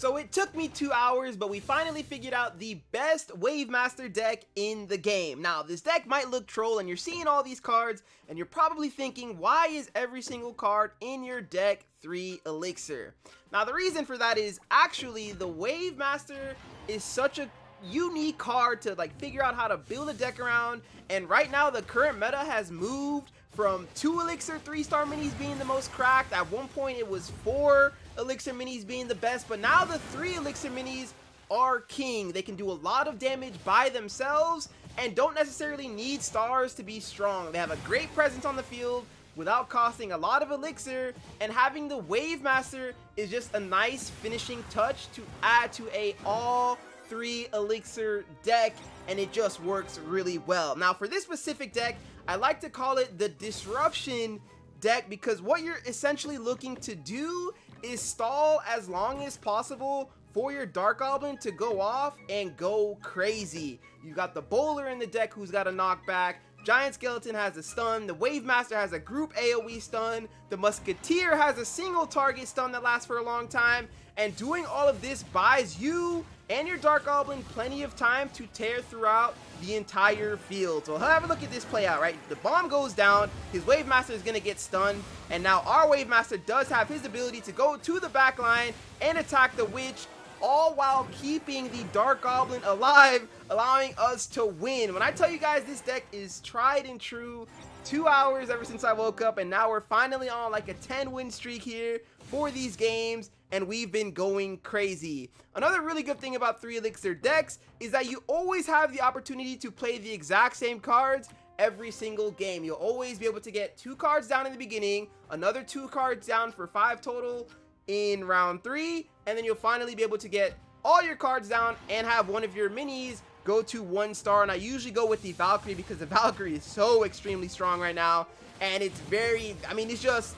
So it took me 2 hours, but we finally figured out the best Wave Master deck in the game. Now, this deck might look troll, and you're seeing all these cards, and you're probably thinking, why is every single card in your deck 3 Elixir? Now, the reason for that is actually the Wave Master is such a unique card to like figure out how to build a deck around, and right now the current meta has moved from 2 Elixir 3-star minis being the most cracked. At one point it was 4 Elixir minis being the best, but now the 3 Elixir minis are king. They can do a lot of damage by themselves and don't necessarily need stars to be strong. They have a great presence on the field without costing a lot of elixir, and having the Wave Master is just a nice finishing touch to add to a all 3 elixir deck, and it just works really well. Now for this specific deck, I like to call it the disruption deck, because what you're essentially looking to do is stall as long as possible for your Dark Goblin to go off and go crazy. You got the Bowler in the deck who's got a knockback, Giant Skeleton has a stun, the Wave Master has a group AoE stun, the Musketeer has a single target stun that lasts for a long time, and doing all of this buys you and your Dark Goblin plenty of time to tear throughout the entire field. So have a look at this play out, right? The bomb goes down, his Wave Master is going to get stunned, and now our Wave Master does have his ability to go to the back line and attack the Witch, all while keeping the Dark Goblin alive, allowing us to win. When I tell you guys this deck is tried and true, 2 hours ever since I woke up, and now we're finally on like a 10-win streak here for these games, and we've been going crazy. Another really good thing about 3 Elixir decks is that you always have the opportunity to play the exact same cards every single game. You'll always be able to get 2 cards down in the beginning, another 2 cards down for 5 total in round 3, and then you'll finally be able to get all your cards down and have one of your minis go to 1 star. And I usually go with the Valkyrie because the Valkyrie is so extremely strong right now, and it's very, I mean, it's just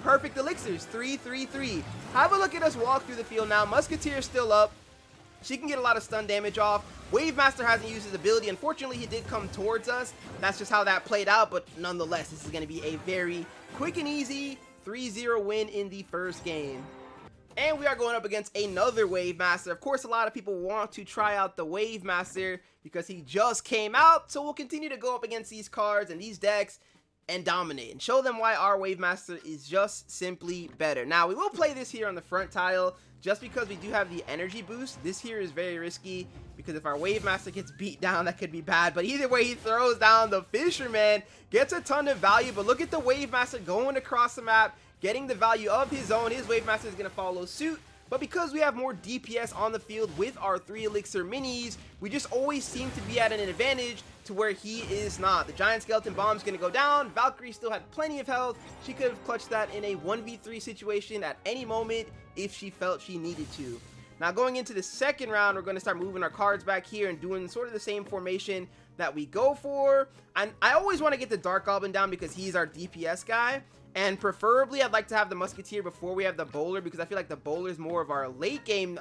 perfect elixirs. 3 3 3. Have a look at us walk through the field now. Musketeer is still up, she can get a lot of stun damage off. Wave Master hasn't used his ability. Unfortunately, he did come towards us. That's just how that played out, but nonetheless, this is going to be a very quick and easy 3-0 win in the first game. And we are going up against another Wave Master. Of course, a lot of people want to try out the Wave Master because he just came out, so we'll continue to go up against these cards and these decks and dominate and show them why our Wave Master is just simply better. Now, we will play this here on the front tile just because we do have the energy boost. This here is very risky because if our Wave Master gets beat down, that could be bad. But either way, he throws down the Fisherman, gets a ton of value. But look at the Wave Master going across the map, getting the value of his own. His Wave Master is going to follow suit. But because we have more DPS on the field with our 3 Elixir minis, we just always seem to be at an advantage to where he is not. The Giant Skeleton Bomb is going to go down. Valkyrie still had plenty of health. She could have clutched that in a 1v3 situation at any moment if she felt she needed to. Now going into the second round, we're going to start moving our cards back here and doing sort of the same formation that we go for. And I always want to get the Dark Goblin down because he's our DPS guy. And preferably, I'd like to have the Musketeer before we have the Bowler, because I feel like the Bowler is more of our late game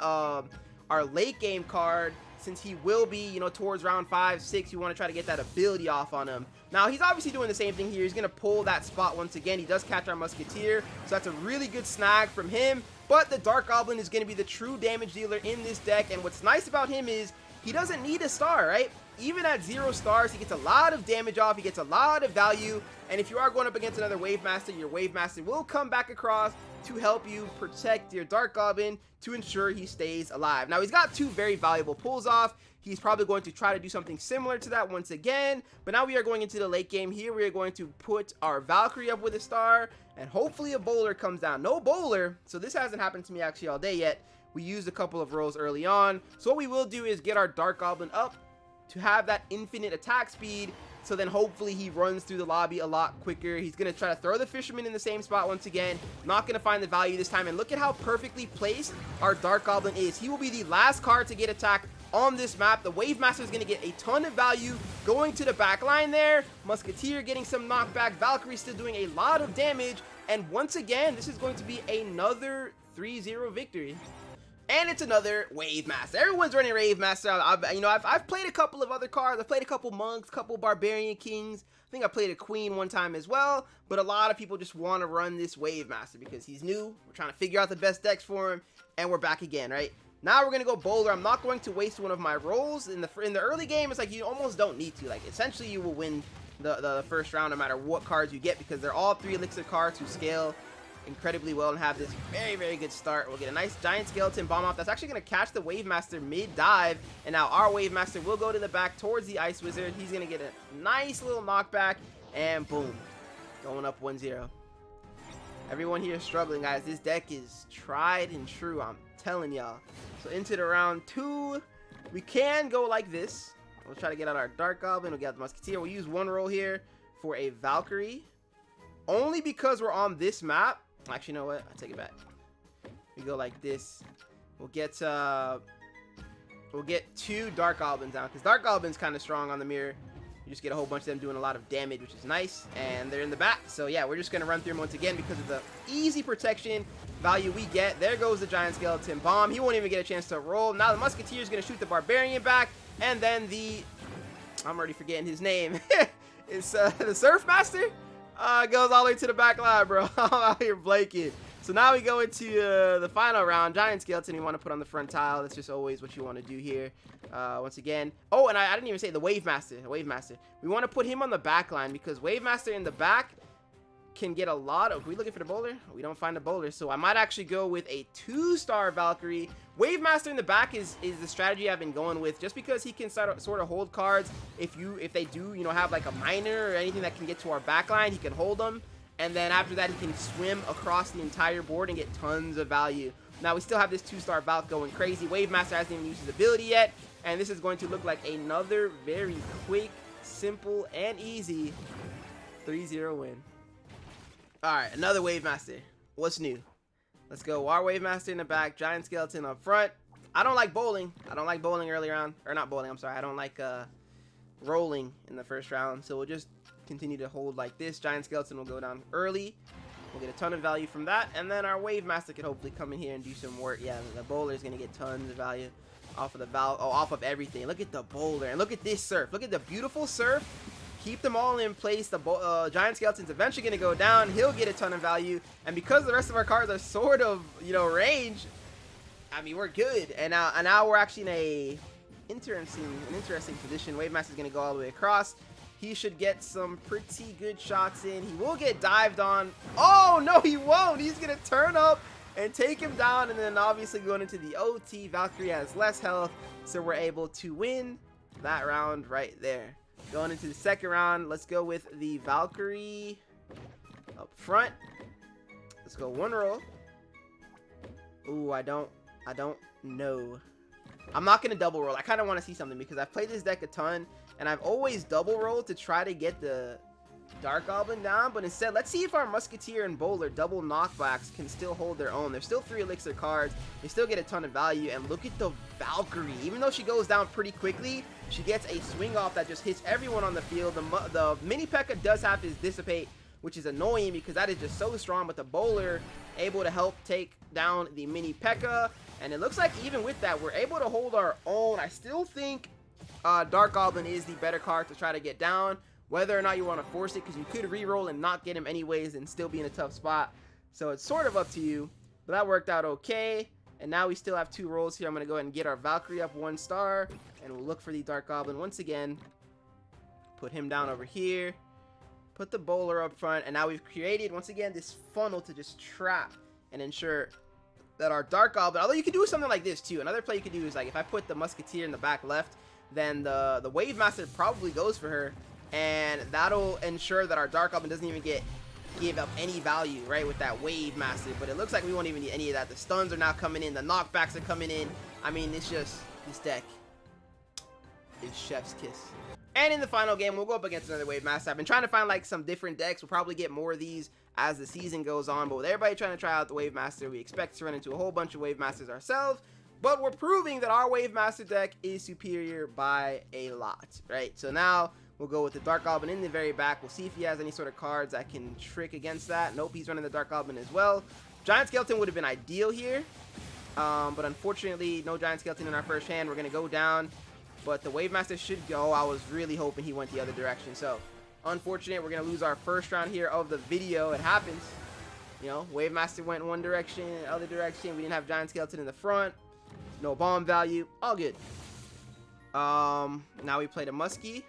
card, since he will be, you know, towards round 5, 6. You want to try to get that ability off on him. Now, he's obviously doing the same thing here. He's going to pull that spot once again. He does catch our Musketeer, so that's a really good snag from him. But the Dark Goblin is going to be the true damage dealer in this deck, and what's nice about him is he doesn't need a star, right? Even at 0 stars, he gets a lot of damage off, he gets a lot of value, and if you are going up against another Wave Master, your Wave Master will come back across to help you protect your Dark Goblin to ensure he stays alive. Now, he's got 2 very valuable pulls off. He's probably going to try to do something similar to that once again, but now we are going into the late game here. We are going to put our Valkyrie up with a star, and hopefully a Bowler comes down. No Bowler, so this hasn't happened to me actually all day yet. We used a couple of rolls early on, so what we will do is get our Dark Goblin up to have that infinite attack speed, so then hopefully he runs through the lobby a lot quicker. He's going to try to throw the Fisherman in the same spot once again, not going to find the value this time, and look at how perfectly placed our Dark Goblin is. He will be the last card to get attacked on this map. The Wave Master is going to get a ton of value going to the back line there. Musketeer getting some knockback, Valkyrie still doing a lot of damage, and once again, this is going to be another 3-0 victory. And it's another Wave Master. Everyone's running Wave Master. I've played a couple of other cards. I've played a couple Monks, couple Barbarian Kings. I think I played a Queen one time as well. But a lot of people just want to run this Wave Master because he's new. We're trying to figure out the best decks for him. And we're back again, right? Now we're gonna go Bowler. I'm not going to waste one of my rolls in the early game. It's like you almost don't need to. Like essentially, you will win the first round no matter what cards you get, because they're all 3 elixir cards who scale incredibly well and have this very good start. We'll get a nice giant skeleton bomb off. That's actually gonna catch the Wave Master mid dive, and now our Wave Master will go to the back towards the Ice Wizard. He's gonna get a nice little knockback, and boom, going up 1-0. Everyone here is struggling, guys. This deck is tried and true, I'm telling y'all. So into the round 2, we can go like this. We'll try to get out our Dark Goblin. We'll get out the Musketeer. We'll use 1 roll here for a Valkyrie, only because we're on this map. Actually, you know what? I'll take it back. We go like this. We'll get 2 Dark Goblins down, because Dark Goblin's kind of strong on the mirror. You just get a whole bunch of them doing a lot of damage, which is nice, and they're in the back. So yeah, we're just gonna run through them once again because of the easy protection value we get. There goes the giant skeleton bomb. He won't even get a chance to roll. Now the Musketeer is gonna shoot the Barbarian back, and then I'm already forgetting his name. It's the Surf Master goes all the way to the back line, bro. I'm out here blanking. So now we go into the final round. Giant skeleton we want to put on the front tile. That's just always what you want to do here. Once again. Oh, and I didn't even say the Wave Master. We want to put him on the back line, because Wave Master in the back can get a lot of... Are we looking for the bowler? We don't find the bowler. So I might actually go with a 2-star Valkyrie. Wave Master in the back is the strategy I've been going with, just because he can sort of hold cards. If they do, have like a miner or anything that can get to our back line, he can hold them. And then after that, he can swim across the entire board and get tons of value. Now, we still have this 2-star Valk going crazy. Wave Master hasn't even used his ability yet. And this is going to look like another very quick, simple, and easy 3-0 win. Alright, another Wave Master. What's new? Let's go. Our Wave Master in the back, giant skeleton up front. I don't like bowling. Early round. Or not bowling, I'm sorry. I don't like rolling in the first round. So we'll just continue to hold like this. Giant skeleton will go down early. We'll get a ton of value from that, and then our Wave Master could hopefully come in here and do some work. Yeah, the bowler is gonna get tons of value off of off of everything. Look at the bowler, and look at this surf. Look at the beautiful surf. Keep them all in place. The giant skeleton's eventually gonna go down. He'll get a ton of value, and because the rest of our cards are sort of range, I mean, we're good. And now we're actually in an interesting position. Wave Master's gonna go all the way across. He should get some pretty good shots in. He will get dived on. Oh, no, he won't. He's going to turn up and take him down. And then obviously going into the OT, Valkyrie has less health. So we're able to win that round right there. Going into the second round, let's go with the Valkyrie up front. Let's go 1 roll. Ooh, I don't know. I'm not going to double roll. I kind of want to see something, because I've played this deck a ton. And I've always double rolled to try to get the Dark Goblin down, but instead, let's see if our Musketeer and Bowler double knockbacks can still hold their own. They're still 3 elixir cards. They still get a ton of value, and look at the Valkyrie. Even though she goes down pretty quickly, she gets a swing off that just hits everyone on the field. The Mini P.E.K.K.A does have his Dissipate, which is annoying because that is just so strong, but the Bowler able to help take down the Mini P.E.K.K.A, and it looks like even with that, we're able to hold our own. I still think Dark Goblin is the better card to try to get down, whether or not you want to force it, because you could re-roll and not get him anyways and still be in a tough spot. So it's sort of up to you, but that worked out okay. And now we still have 2 rolls here. I'm going to go ahead and get our Valkyrie up 1 star, and we'll look for the Dark Goblin once again. Put him down over here. Put the Bowler up front, and now we've created once again this funnel to just trap and ensure that our Dark Goblin, although you could do something like this too. Another play you could do is, like, if I put the Musketeer in the back left, then the Wave Master probably goes for her, and that'll ensure that our Dark Goblin doesn't even give up any value, right, with that Wave Master. But it looks like we won't even need any of that. The stuns are now coming in, the knockbacks are coming in. I mean, it's just, this deck is chef's kiss. And in the final game, we'll go up against another Wave Master. I've been trying to find like some different decks. We'll probably get more of these as the season goes on, but with everybody trying to try out the Wave Master, we expect to run into a whole bunch of Wave Masters ourselves. But we're proving that our Wave Master deck is superior by a lot, right? So now we'll go with the Dark Goblin in the very back. We'll see if he has any sort of cards that can trick against that. Nope, he's running the Dark Goblin as well. Giant Skeleton would have been ideal here, but unfortunately, no Giant Skeleton in our first hand. We're going to go down, but the Wave Master should go. I was really hoping he went the other direction. So, unfortunate, we're going to lose our first round here of the video. It happens. You know, Wave Master went one direction, other direction. We didn't have Giant Skeleton in the front. No bomb value. All good. Now we played a Muskie.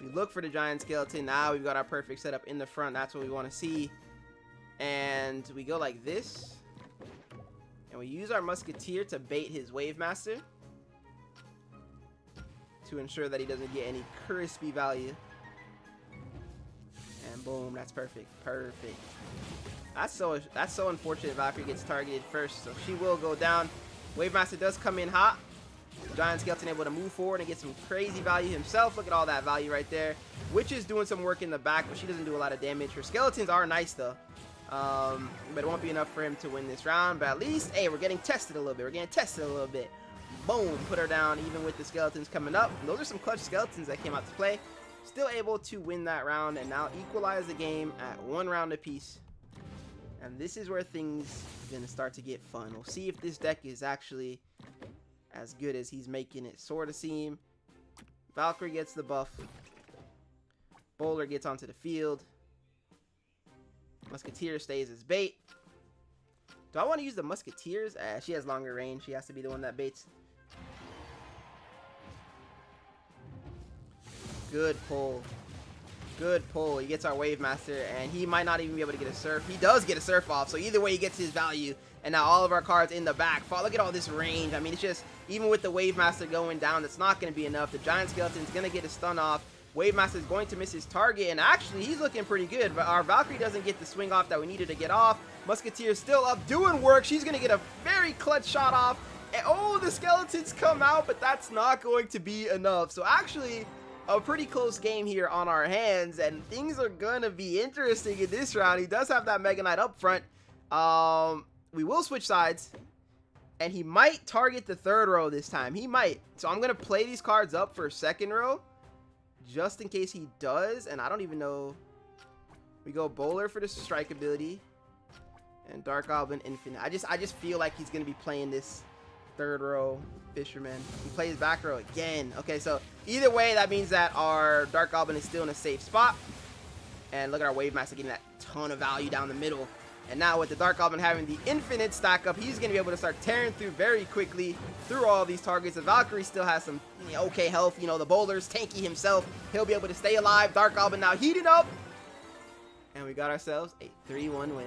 We look for the Giant Skeleton. Now we've got our perfect setup in the front. That's what we want to see. And we go like this. And we use our Musketeer to bait his Wave Master, to ensure that he doesn't get any crispy value. And boom, that's perfect. Perfect. That's so unfortunate. Valkyrie gets targeted first, so she will go down. Wave Master does come in hot. Giant Skeleton able to move forward and get some crazy value himself. Look at all that value right there. Witch is doing some work in the back, but she doesn't do a lot of damage. Her skeletons are nice though. But it won't be enough for him to win this round. But at least, hey, we're getting tested a little bit. We're getting tested a little bit. Boom, put her down even with the skeletons coming up. And those are some clutch skeletons that came out to play. Still able to win that round and now equalize the game at 1 round apiece. And this is where things are going to start to get fun. We'll see if this deck is actually as good as he's making it sort of seem. Valkyrie gets the buff. Bowler gets onto the field. Musketeer stays as bait. Do I want to use the Musketeers? She has longer range. She has to be the one that baits. Good pull. Good pull. He gets our Wave Master, and he might not even be able to get a Surf. He does get a Surf off, so either way he gets his value. And now all of our cards in the back fall. Look at all this range. I mean, it's just, even with the Wave Master going down, that's not going to be enough. The Giant Skeleton's going to get a stun off. Wave Master is going to miss his target, and actually, he's looking pretty good. But our Valkyrie doesn't get the swing off that we needed to get off. Musketeer is still up doing work. She's going to get a very clutch shot off. And, oh, the skeletons come out, but that's not going to be enough. So actually, a pretty close game here on our hands, and things are going to be interesting in this round. He does have that Mega Knight up front. We will switch sides, and he might target the 3rd row this time. He might. So I'm going to play these cards up for 2nd row, just in case he does. And I don't even know. We go Bowler for the strike ability, and Dark Goblin Infinite. I just feel like he's going to be playing this 3rd row Fisherman. He plays back row again. Okay, so either way, that means that our Dark Goblin is still in a safe spot. And look at our Wave Master getting that ton of value down the middle. And now with the Dark Goblin having the infinite stack up, he's going to be able to start tearing through very quickly through all these targets. The Valkyrie still has some okay health. You know, the Bowler's tanky himself. He'll be able to stay alive. Dark Goblin now heating up. And we got ourselves a 3-1 win.